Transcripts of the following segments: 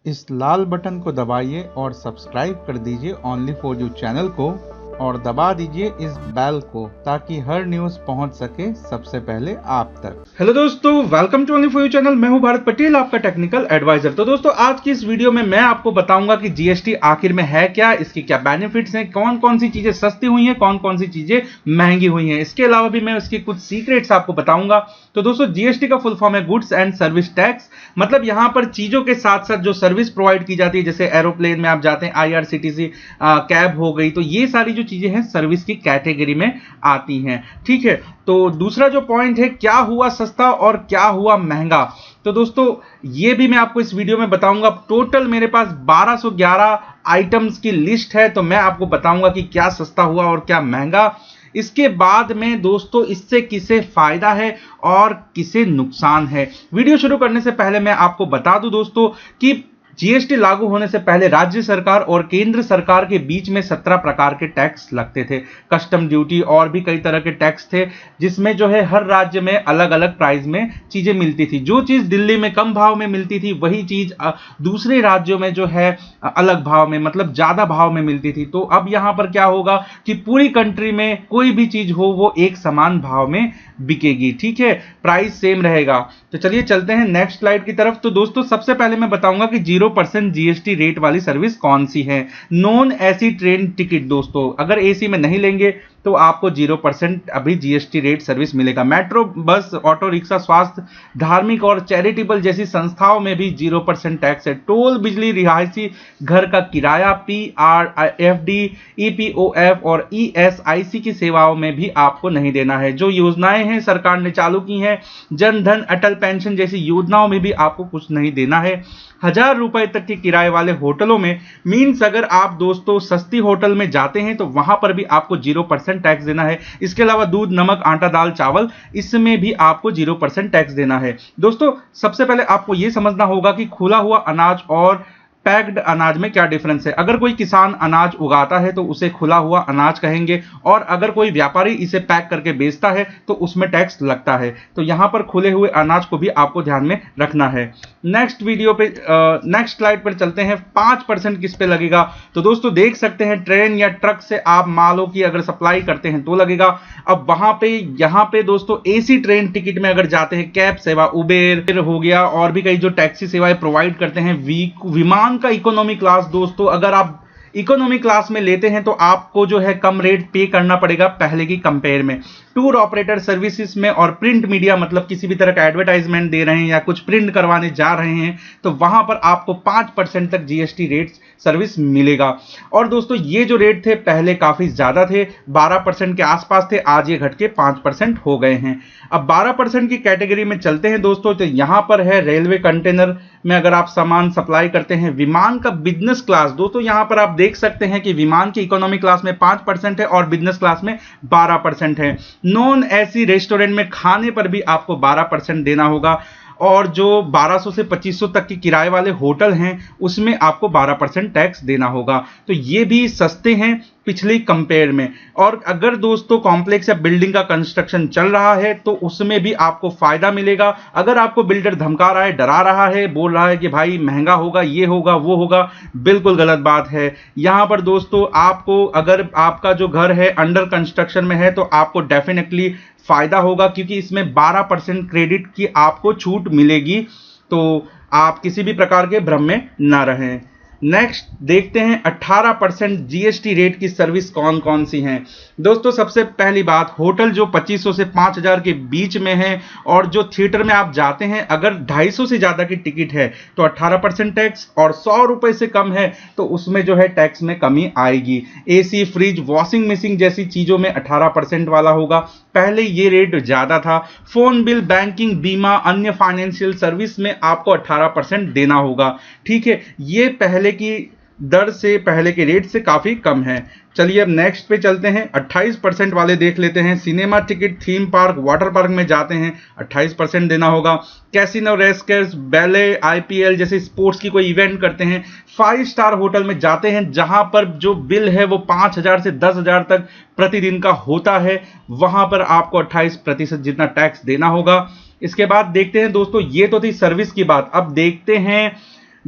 इस लाल बटन को दबाइए और सब्सक्राइब कर दीजिए ओनली फॉर यू चैनल को और दबा दीजिए इस बेल को ताकि हर न्यूज पहुंच सके सबसे पहले आप तक। हेलो दोस्तों, welcome to only for you channel. मैं हूं भारत पटेल, आपका टेक्निकल एडवाइजर। तो दोस्तों, आज की इस वीडियो में मैं आपको बताऊंगा कि जीएसटी आखिर में है क्या, इसकी क्या बेनिफिट्स हैं, कौन कौन सी चीजें सस्ती हुई हैं, कौन कौन सी चीजें महंगी हुई हैं। इसके अलावा भी मैं इसके कुछ सीक्रेट्स आपको बताऊंगा। तो दोस्तों, जीएसटी का फुल फॉर्म है गुड्स एंड सर्विस टैक्स। मतलब यहां पर चीजों के साथ साथ जो सर्विस प्रोवाइड की जाती है, जैसे एरोप्लेन में आप जाते हैं, आईआरसीटीसी कैब हो गई, तो ये सारी जो चीजें हैं सर्विस की कैटेगरी में आती हैं। ठीक है, तो दूसरा जो पॉइंट है, क्या हुआ सस्ता और क्या हुआ महंगा। तो दोस्तों, ये भी मैं आपको इस वीडियो में बताऊंगा। टोटल मेरे पास 1211 आइटम्स की लिस्ट है, तो मैं आपको बताऊंगा कि क्या सस्ता हुआ और क्या महंगा। इसके बाद में दोस्तों, इससे किसे फायदा है और किसे नुकसान है। वीडियो शुरू करने से पहले मैं आपको बता दूं दोस्तों कि जीएसटी लागू होने से पहले राज्य सरकार और केंद्र सरकार के बीच में 17 प्रकार के टैक्स लगते थे। कस्टम ड्यूटी और भी कई तरह के टैक्स थे, जिसमें जो है हर राज्य में अलग अलग प्राइस में चीजें मिलती थी। जो चीज दिल्ली में कम भाव में मिलती थी, वही चीज दूसरे राज्यों में जो है अलग भाव में, मतलब ज्यादा भाव में मिलती थी। तो अब यहां पर क्या होगा कि पूरी कंट्री में कोई भी चीज हो वो एक समान भाव में बिकेगी। ठीक है, प्राइस सेम रहेगा। तो चलिए चलते हैं नेक्स्ट स्लाइड की तरफ। तो दोस्तों, सबसे पहले मैं बताऊंगा कि 0% जीएसटी रेट वाली सर्विस कौन सी है। नॉन एसी ट्रेन टिकट दोस्तों, अगर एसी में नहीं लेंगे तो आपको 0% अभी जीएसटी रेट सर्विस मिलेगा। मेट्रो, बस, ऑटो रिक्शा, स्वास्थ्य, धार्मिक और चैरिटेबल जैसी संस्थाओं में भी 0% टैक्स है। टोल, बिजली, रिहायशी घर का किराया, पीआरएफडी, ईपीओएफ और ईएसआईसी की सेवाओं में भी आपको नहीं देना है। जो योजनाएं हैं सरकार ने चालू की हैं, जन धन, अटल पेंशन जैसी योजनाओं में भी आपको कुछ नहीं देना है। 1000 रुपए तक के किराए वाले होटलों में, मींस अगर आप दोस्तों सस्ती होटल में जाते हैं तो वहां पर भी आपको 0% टैक्स देना है। इसके अलावा दूध, नमक, आटा, दाल, चावल, इसमें भी आपको 0% टैक्स देना है। दोस्तों, सबसे पहले आपको यह समझना होगा कि खुला हुआ अनाज और पैक्ड अनाज में क्या डिफरेंस है। अगर कोई किसान अनाज उगाता है तो उसे खुला हुआ अनाज कहेंगे, और अगर कोई व्यापारी इसे पैक करके बेचता है तो उसमें टैक्स लगता है। तो यहां पर खुले हुए अनाज को भी आपको ध्यान में रखना है। नेक्स्ट स्लाइड पर चलते हैं। 5% किस पे लगेगा। तो दोस्तों, देख सकते हैं ट्रेन या ट्रक से आप मालों की अगर सप्लाई करते हैं तो लगेगा। अब यहां पे दोस्तों एसी ट्रेन टिकट में अगर जाते हैं, कैब सेवा, उबेर हो गया, और भी कई जो टैक्सी सेवाएं प्रोवाइड करते हैं, विमान का इकोनॉमी क्लास, दोस्तों अगर आप इकोनॉमी क्लास में लेते हैं तो आपको जो है कम रेट पे करना पड़ेगा पहले की कंपेयर में। टूर ऑपरेटर सर्विसेज में और प्रिंट मीडिया, मतलब किसी भी तरह का एडवर्टाइजमेंट दे रहे हैं या कुछ प्रिंट करवाने जा रहे हैं, तो वहां पर आपको 5% तक जीएसटी रेट सर्विस मिलेगा। और दोस्तों, ये जो रेट थे पहले काफी ज्यादा थे, 12% के आसपास थे, आज ये घट के 5% हो गए हैं। अब 12% की कैटेगरी में चलते हैं दोस्तों। तो यहां पर है रेलवे कंटेनर में अगर आप सामान सप्लाई करते हैं, विमान का बिजनेस क्लास, दोस्तों यहां पर आप देख सकते हैं कि विमान की इकोनॉमी क्लास में 5% है और बिजनेस क्लास में 12% है। नॉन एसी रेस्टोरेंट में खाने पर भी आपको 12% देना होगा, और जो 1200 से 2500 तक के किराए वाले होटल हैं उसमें आपको 12% टैक्स देना होगा। तो ये भी सस्ते हैं पिछली कंपेयर में। और अगर दोस्तों कॉम्प्लेक्स या बिल्डिंग का कंस्ट्रक्शन चल रहा है तो उसमें भी आपको फायदा मिलेगा। अगर आपको बिल्डर धमका रहा है, डरा रहा है, बोल रहा है कि भाई महंगा होगा, ये होगा, वो होगा, बिल्कुल गलत बात है। यहां पर दोस्तों आपको, अगर आपका जो घर है अंडर कंस्ट्रक्शन में है, तो आपको डेफिनेटली फायदा होगा, क्योंकि इसमें 12% क्रेडिट की आपको छूट मिलेगी। तो आप किसी भी प्रकार के भ्रम में ना रहें। नेक्स्ट देखते हैं 18% जीएसटी रेट की सर्विस कौन कौन सी हैं। दोस्तों, सबसे पहली बात, होटल जो 2500 से 5000 के बीच में है, और जो थिएटर में आप जाते हैं अगर 250 से ज्यादा की टिकट है तो 18% टैक्स, और 100 रुपए से कम है तो उसमें जो है टैक्स में कमी आएगी। एसी, फ्रिज, वॉशिंग मशीन जैसी चीजों में 18% वाला होगा। पहले ये रेट ज्यादा था। फोन बिल, बैंकिंग, बीमा, अन्य फाइनेंशियल सर्विस में आपको 18% देना होगा। ठीक है, ये पहले की दर से, पहले के रेट से काफी कम है। चलिए अब नेक्स्ट पे चलते हैं। 28% वाले देख लेते हैं। Cinema ticket, theme park, water park में जाते हैं, 28% देना होगा। कैसीनो, रेस्टोरेंट्स, बैले, आईपीएल जैसे स्पोर्ट्स की कोई इवेंट करते हैं, 5 स्टार होटल में जाते हैं जहां पर जो बिल है वो 5000 से 10,000 तक प्रतिदिन का होता है, वहां पर आपको 28% जितना टैक्स देना होगा। इसके बाद देखते हैं दोस्तों, ये तो थी सर्विस की बात। अब देखते हैं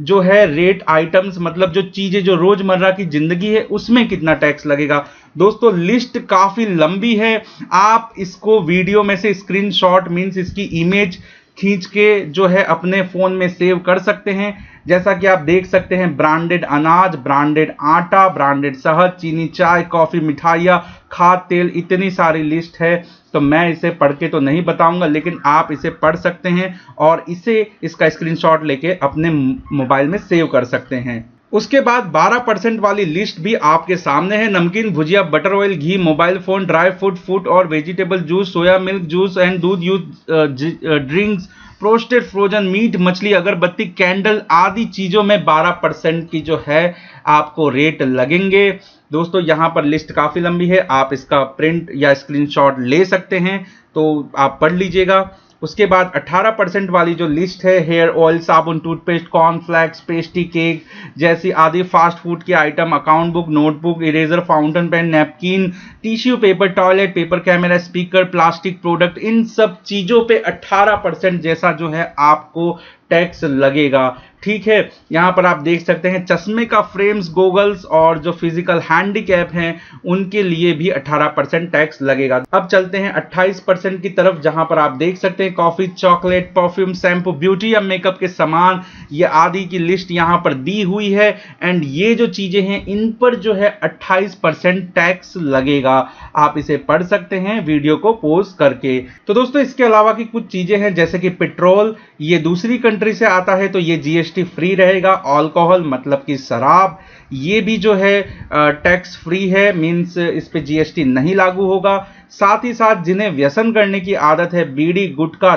जो है रेट आइटम्स, मतलब जो चीजें जो रोजमर्रा की जिंदगी है उसमें कितना टैक्स लगेगा। दोस्तों लिस्ट काफी लंबी है, आप इसको वीडियो में से स्क्रीनशॉट मींस इसकी इमेज खींच के जो है अपने फोन में सेव कर सकते हैं। जैसा कि आप देख सकते हैं, ब्रांडेड अनाज, ब्रांडेड आटा, ब्रांडेड शहद, चीनी, चाय, कॉफी, मिठाइयाँ, खाद्य तेल, इतनी सारी लिस्ट है। तो मैं इसे पढ़ के तो नहीं बताऊंगा, लेकिन आप इसे पढ़ सकते हैं और इसका स्क्रीनशॉट लेके अपने मोबाइल में सेव कर सकते हैं। उसके बाद 12% वाली लिस्ट भी आपके सामने है। नमकीन, भुजिया, बटर ऑयल, घी, मोबाइल फोन, ड्राई फ्रूट और vegetable juice, soya milk juice and दूध use drinks, roasted frozen meat, मछली, अगरबत्ती, कैंडल आदि चीजों में 12% की जो है आपको रेट लगेंगे। दोस्तों यहां पर लिस्ट काफी लंबी है, आप इसका प्रिंट या स्क्रीनशॉट ले सकते हैं, तो आप पढ़ लीजिएगा। उसके बाद 18% वाली जो लिस्ट है, हेयर ऑयल, साबुन, टूथपेस्ट, कॉर्नफ्लेक्स, पेस्ट्री, केक जैसी आदि फास्ट फूड के item, account book, notebook, eraser, fountain pen, napkin, tissue paper, toilet paper, camera, speaker, plastic product, इन सब चीजों पे 18% जैसा जो है आपको टैक्स लगेगा। ठीक है, यहां पर आप देख सकते हैं चश्मे का फ्रेम्स, गोगल्स और जो फिजिकल हैंडीकैप हैं उनके लिए भी 18% टैक्स लगेगा। अब चलते हैं 28% की तरफ, जहां पर आप देख सकते हैं coffee, chocolate, perfume, shampoo, beauty या मेकअप के सामान, ये आदि की लिस्ट यहां पर दी हुई है। एंड ये जो चीजें हैं इन पर जो है 28% टैक्स लगेगा। आप इसे पढ़ सकते हैं वीडियो को पॉज करके। तो दोस्तों इसके अलावा की कुछ चीजें हैं, जैसे कि पेट्रोल, ये दूसरी कंट्री से आता है तो ये जीएसटी फ्री रहेगा। अल्कोहल मतलब कि शराब, ये भी जो है टैक्स फ्री है, मींस इस पे जीएसटी नहीं लागू होगा। साथ ही साथ जिन्हें व्यसन करने की आदत है, बीड़ी, गुटखा,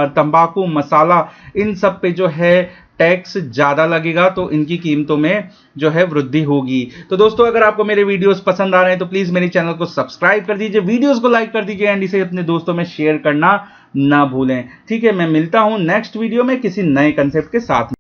तंबाकू, मसाला, इन सब पे जो है टैक्स ज्यादा लगेगा, तो इनकी कीमतों में जो है वृद्धि होगी। तो दोस्तों अगर आपको मेरे वीडियोस पसंद आ रहे हैं तो प्लीज मेरे चैनल को सब्सक्राइब कर दीजिए, वीडियोस को लाइक कर दीजिए एंड इसे अपने दोस्तों में शेयर करना ना भूलें। ठीक है, मैं मिलता हूं नेक्स्ट वीडियो में किसी नए कंसेप्ट के साथ।